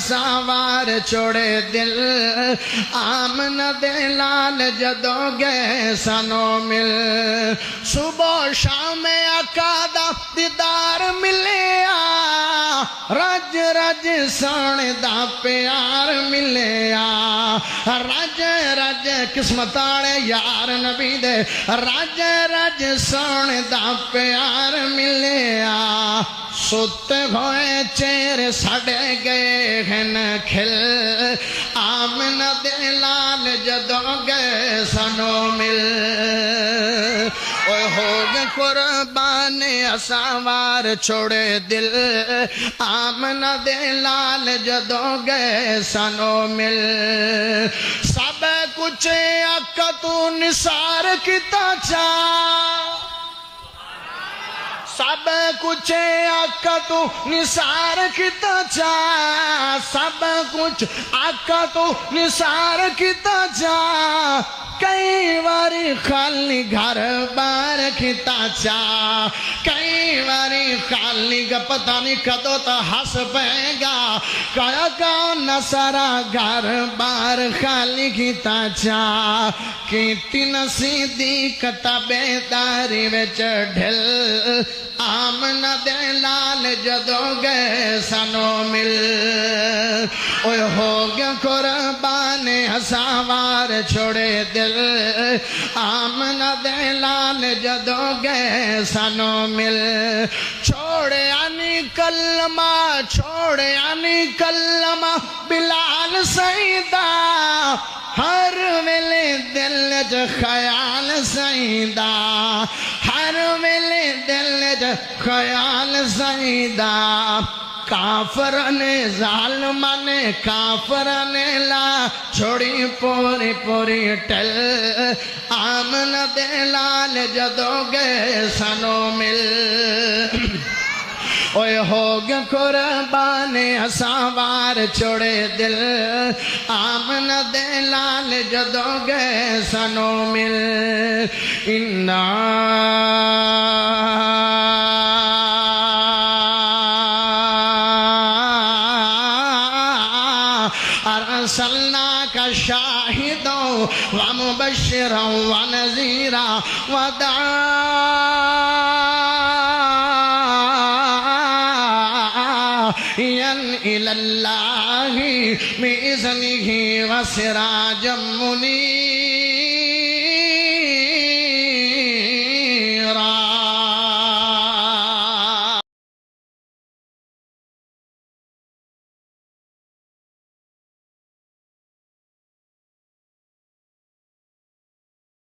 ہساوار چھوڑے دل آمنہ دے لال جدو گئے سنو مل صبح شام آقا دا دیدار ملیا رج رج سان دا پیار ملیا رج رج قسمت آڑے یار نبی دے رج رج سان دا پیار ملیا سوتے ہوئے چہرے سڑے گئے ہیں کھل آمنہ دے لال جدو گئے سنو مل اوہ ہو گئے قربان اساوار چھوڑے دل آمنہ دے لال جدو گئے سنو مل سب کچھ آقا تو نثار کیتا چاہ سب کچھ آقا تو نثار کیتا چاہ سب کچھ آقا تو نثار کیتا چاہ کئی واری خالی گھر بار کیتا چاہ کئی واری خالی کا پتہ نہیں کدو تا ہس پائے گا کیا کون سارا گھر بار خالی کیتا چاہ کیتی نصیدی کتابے داری وچ ڈھل آمنہ دے لال جدو گئے سنو مل اوہ ہو گیا قربان ہساوار چھوڑے دل آمنہ دے لال جدو گئے سنو مل چھوڑے آنی کلمہ بلال سیدہ ہر ویلے دل جو خیال سیدہ ہر ویلے دل جو خیال سیدہ کافران ظالمان کافران لا چھوڑی پوری پوری ٹل آمنہ دے لال جدو گئے سنو مل اوہ ہو گیا قربان اساوار چھوڑے دل آمنہ دے لال جدو گئے سنو مل ارسلناک شاہدا ومبشرا ونذیرا وداعیا الی اللہ بإذنہ وسراجا منیرا